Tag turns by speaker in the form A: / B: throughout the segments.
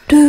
A: Mga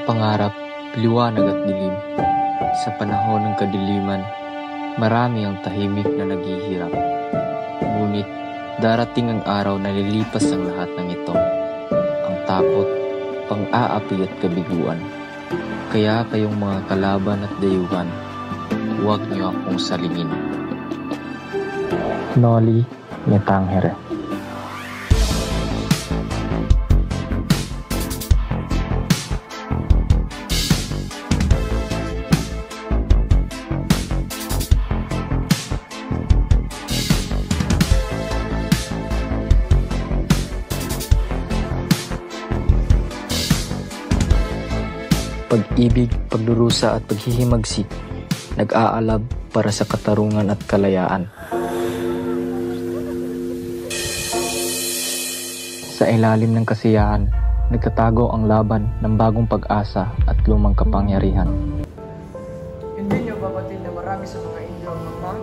A: pangarap, liwanag at dilim. Sa panahon ng kadiliman, marami ang tahimik na naghihirap. Ngunit darating ang araw na lilipas ang lahat ng ito. Ang takot, pang-aapi at kabiguan. Kaya kayong mga kalaban at dayuhan, huwag niyo akong salingin. Noli Me Tangere. Pag-ibig, pagdurusa at paghihimagsik, nag-aalab para sa katarungan at kalayaan. Sa ilalim ng kasiyahan, nagtatago ang laban ng bagong pag-asa at lumang kapangyarihan.
B: Hindi niyo ba batid na marami sa mga Indio ang magmahal?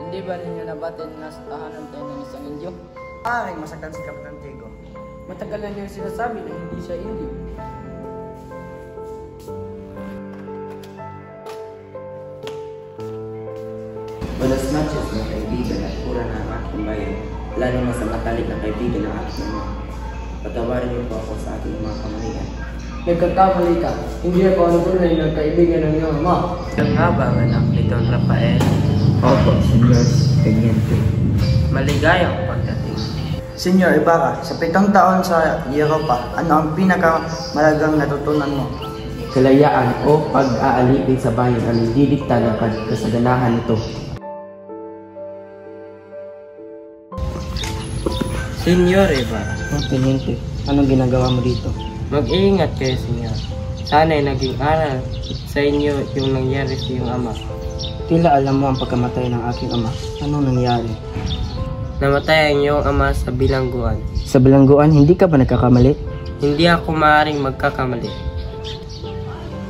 C: Hindi ba ninyo nabatid na sa tahanan tayo ng isang Indio?
B: Maaaring masaktan si Kapitan Diego. Matagal na niyo sinasabi na hindi siya Indio.
D: Buenas noches, mga kaibigan at pura na ang aking bayan, lalo na sa matalik na kaibigan ng aking ama. Patawarin niyo po ako sa aking mga kamalian.
B: Nagkakamali ka. Hindi ako ang tunay na kaibigan ng iyong ama.
D: Ang nga ba ang anak ni Don Rafael?
E: Opo, Senyor Teniente.
D: Maligayang pagdating.
E: Senyor Ibarra, sa 7 taon sa Europa, ano ang pinakamalagang natutunan mo?
D: Kalayaan o pag-aalipin sa bayan ang didikta ng kasaganahan nito. Senyor Ibarra.
E: Teniente, anong ginagawa mo dito?
D: Mag-iingat kayo, senyor. Sana'y naging aral sa inyo yung nangyari sa iyong ama.
E: Tila alam mo ang pagkamatay ng aking ama. Anong nangyari?
D: Namatay ang iyong ama sa bilangguan.
E: Sa bilangguan, hindi ka ba nagkakamali?
D: Hindi ako maaaring magkakamali.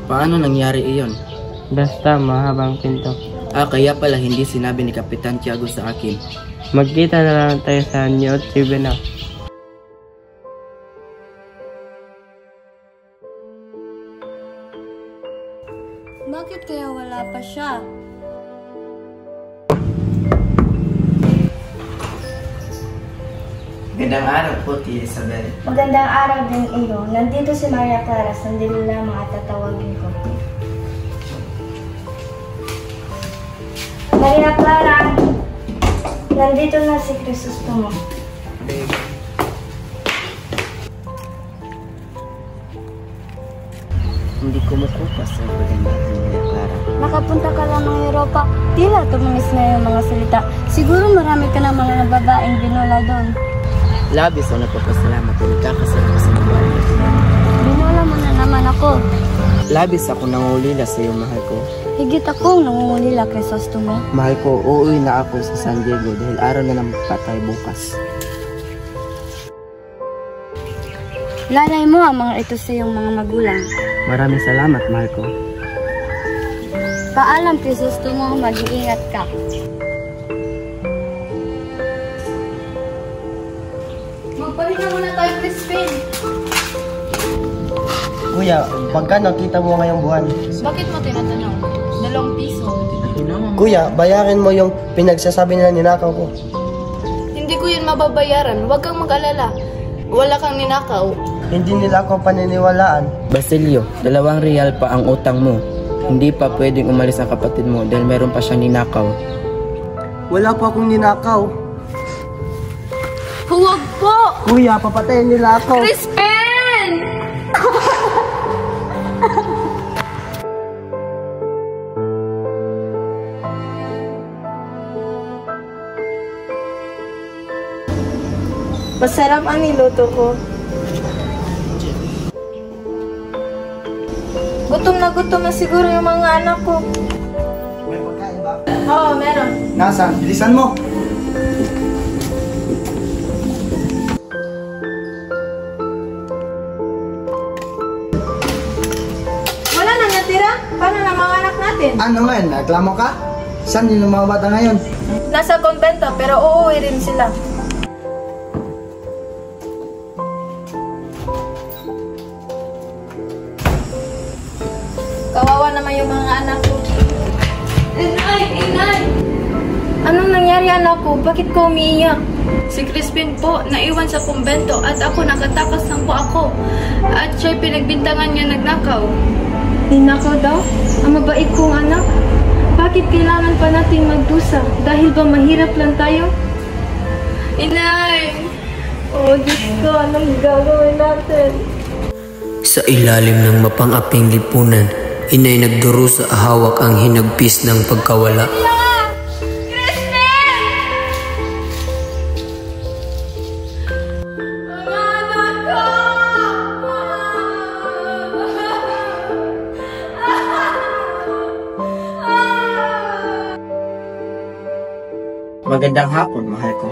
E: Paano nangyari iyon?
D: Basta mahabang pinto.
E: Kaya pala hindi sinabi ni Kapitan Tiago sa akin.
D: Magkita na lang tayo sa New Tribuna.
F: Bakit kaya wala pa siya?
D: Magandang araw po, Tia Isabel.
F: Magandang araw din iyo. Nandito si Maria Clara. Sandali lamang at tatawagin ko. Maria Clara! Nandito na si Crisostomo.
E: Hindi kumukupas ang pagdating ni Clara.
F: Nakapunta ka lang ng Europa. Tila tumamis na yung mga salita. Siguro marami ka ng mga babaeng binula doon.
E: Labis ang nagpapasalamat at nagkakasama sa mga.
F: Binula mo na naman ako.
E: Labis ako nangulila sa iyo, mahal ko.
F: Higit akong nangungulila kay Crisostomo.
E: Mahal ko, uuwi na ako sa San Diego dahil araw na ng patay bukas.
F: Lalay mo ang mga ito sa iyong mga magulang.
E: Maraming salamat, mahal ko.
F: Paalam, Crisostomo, mag-iingat ka. Magpahinga muna tayo, Crispin.
E: Kuya, pagkano kita mo ngayong buwan?
F: Bakit mo tinatanong? 2 piso.
E: Kuya, bayarin mo yung pinagsasabi nila ninakaw ko.
F: Hindi ko yun mababayaran. Huwag kang mag-alala. Wala kang ninakaw.
E: Hindi nila ako paniniwalaan.
D: Basilio, 2 real pa ang utang mo. Hindi pa pwedeng umalis ang kapatid mo dahil meron pa siyang ninakaw.
E: Wala pa akong ninakaw.
F: Huwag po!
E: Kuya, papatayin nila ako.
F: Crispin!
G: Masarap ang niluto ko. Gutom na siguro yung mga anak ko.
E: May pagkain ba?
G: Oo, meron.
E: Nasaan? Bilisan mo!
G: Wala nang natira? Paano na mga anak natin?
E: Ano ngayon? Reklamo ka? Saan yung mga bata ngayon?
G: Nasa konbento pero uuwi rin sila. Kawawa naman yung mga anak ko. Inay! Anong nangyari anak ko? Bakit ko umiiyak?
H: Si Crispin po, naiwan sa kumbento at ako nakatakas lang po ako. At siya'y pinagbintangan niya nagnakaw.
G: Ninakaw daw? Ang mabait kong anak. Bakit kailangan pa natin magdusa? Dahil ba mahirap lang tayo?
H: Inay!
G: Oh, Diyos ko, anong gagawin natin?
I: Sa ilalim ng mapang-aping lipunan, inay nagdurusa hawak ang hinagpis ng pagkawala.
D: Magandang hapon, mahal ko.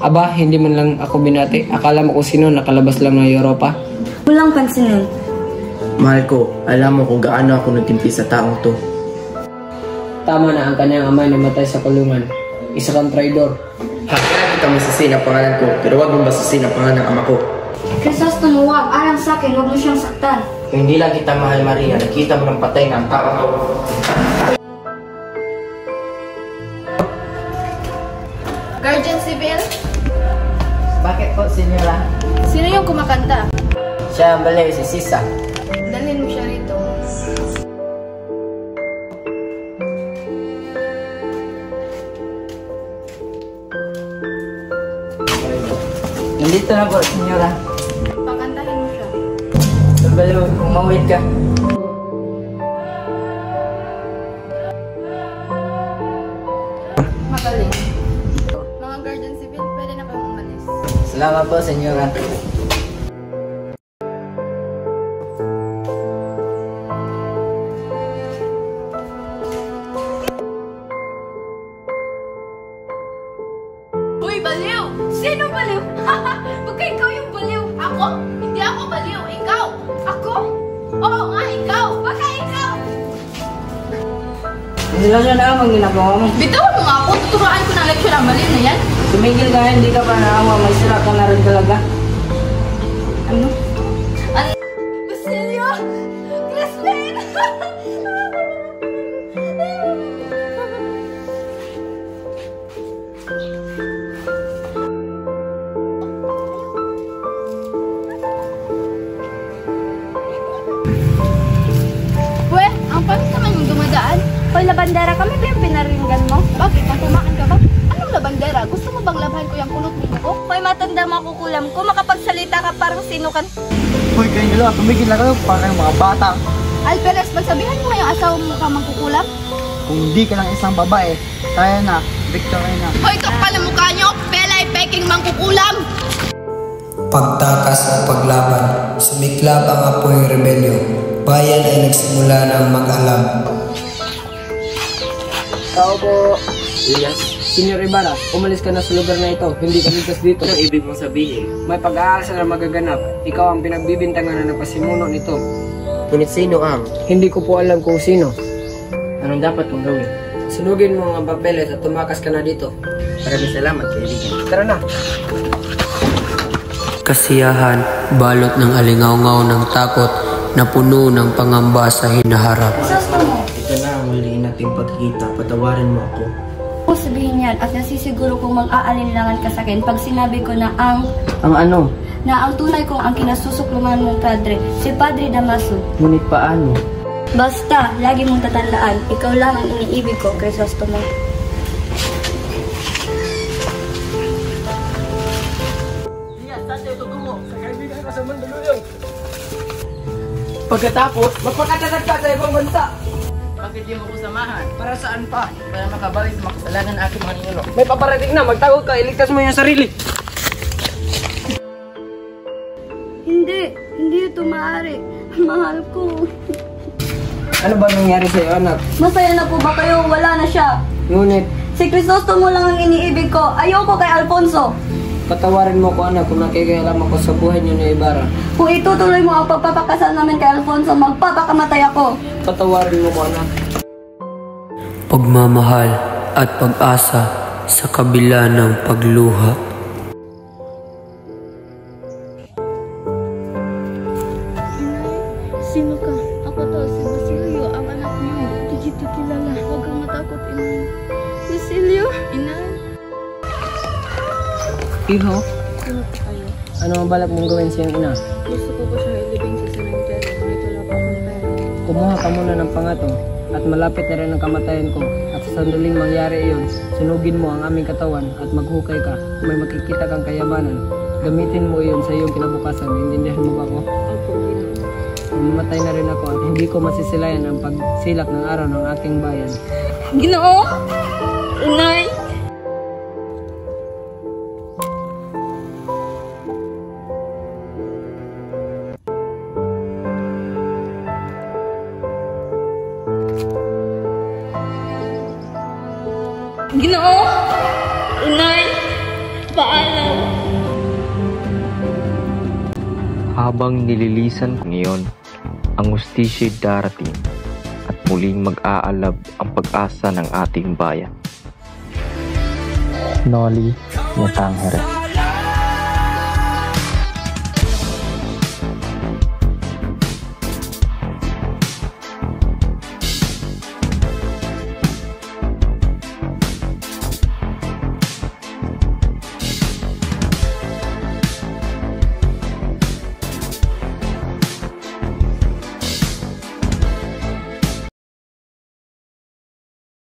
C: Aba, hindi man lang ako binati. Akala mo kung sino nakalabas lang ng Europa.
F: Walang pansinin.
D: Mahal ko, alam mo kung gaano ako nagtimpi sa taong to.
C: Tama na ang kanyang ama na namatay sa kulungan. Isa kang traidor.
D: Kaya kita masasin ang pangalan ko, pero wag mong basasin ang pangalan ng ama ko.
F: Crisostomo, huwag. Alang sa akin, huwag mo siyang saktan.
D: Kung hindi lang kita mahal, Maria, nakita mo ng patay na ang taong to.
H: Guardian Civil?
C: Bakit po, senyora?
H: Sino yung kumakanta?
C: Siya ang baliw, si Sisa.
H: Dalhin mo siya rito.
C: Nandito na po, senyora.
H: Pakantahin mo siya.
C: Ang baliw, umawit ka.
H: Magaling. Mga Guardian Civil, pwede na kayong umalis.
C: Salamat po, senyora.
H: Uy, baliw! Sino baliw? Baka ikaw yung baliw. Ako? Hindi ako baliw. Ikaw? Ako? Oo nga, ikaw. Baka ikaw.
C: Hindi lang siya na ang ginagawa mo.
H: Bitawan mo nga ako. Tuturuan ko ng leksyon ang baliw na yan.
C: Tumigil ka, hindi ka pa naawa. May sira ka na rin talaga.
H: Ano? Basilio! Crispin! Pwe, ang pangit naman yung dumadaan.
F: Hoy, labandera, kami ba yung pinaringgan mo?
H: Bakit? Matamaan ka ba? Anong labandera? Gusto mo bang labhan ko yung kulot mo ko?
F: Hoy, matanda makukulam ko. Makapagsalita ka parang sino kan.
E: Hoy, kayong dalawa, tumigil na kayo para yung mga bata.
H: Alperes, magsabihan mo yung asawa mo ka mangkukulam?
E: Kung hindi ka lang isang babae, kaya na, victory na.
H: Hoy, kapal ang mukha nyo! Pelay peking mangkukulam!
I: Pagtakas at paglaban, sumiklab ang apoy rebelyo. Bayan ay nagsimula ng mag-alab.
C: Tao po.
D: Yes.
C: Senyor Ibarra, umalis ka na sa lugar na ito. Hindi ka ligtas dito.
D: Anong ibig mong sabihin?
C: May pag-aasal na magaganap. Ikaw ang pinagbibintangan na napasimuno nito.
D: Ngunit sino ang?
C: Hindi ko po alam kung sino.
D: Anong dapat kong gawin?
C: Sunugin mo ang papeles at tumakas ka na dito.
D: Maraming salamat, kaibigan.
C: Tara na.
I: Kasiyahan, balot ng alingaw-ngaw ng takot na puno ng pangamba sa hinaharap.
F: Crisostomo,
D: Ito na ang huli nating pagkikita. Patawarin mo ako.
F: kung sabihin yan at nasisiguro kong mag-aalinlangan ka sa akin pag sinabi ko na ang
C: ano?
F: na ang tunay kong ang kinasusuklungan mong padre, si Padre Damaso.
C: Ngunit paano?
F: Basta, lagi mong tatandaan, ikaw lang ang iniibig ko, Crisostomo.
C: Pagkatapos, magpakatagat ka sa ibang bansa.
B: Bakit di mo ko samahan? Para saan pa? Para makabalik sa makasalanan ng aking mga ninuno. May paparating na, magtago ka, iligtas mo yung sarili.
F: Hindi ito maaari. Mahal ko.
C: Ano ba nangyari sa'yo, anak?
F: Masaya na po ba kayo? Wala na siya.
C: Ngunit,
F: Si Crisostomo lang ang iniibig ko. Ayoko kay Alfonso.
C: patawarin mo ko, anak, kung nakikialam ako sa buhay niyo ni Ibarra.
F: Kung itutuloy mo ang pagpapakasal namin kay Alfonso, magpapakamatay ako.
C: Patawarin mo ko, anak.
I: Pagmamahal at pag-asa sa kabila ng pagluha.
G: Sino ka? Ako to, si Basilio, ang anak niyo. Hindi kita kilala. Huwag kang matakot, Inay. Basilio? Inay?
C: Iho,
G: Sino po kayo?
C: ano ang balak mong gawin sa iyong ina?
G: Gusto ko po siyang ilibing sa cemetery. Dito lang po akong pera.
C: Kumuha ka muna ng pangatong at malapit na rin ang kamatayan ko. At sa sandaling mangyari iyon, sunugin mo ang aming katawan at maghukay ka. May makikita kang kayamanan. Gamitin mo iyon sa iyong kinabukasan. Intindihan mo ba ko?
G: Opo, Ginoo.
C: Mamatay na rin ako at hindi ko masisilayan ang pagsilak ng araw ng aking bayan.
G: Ginoo? Inay? Ginoo? Inay? Paalam.
A: Habang nililisan ngayon, ang hustisya darating at muling mag-aalab ang pag-asa ng ating bayan. Noli Yatangere.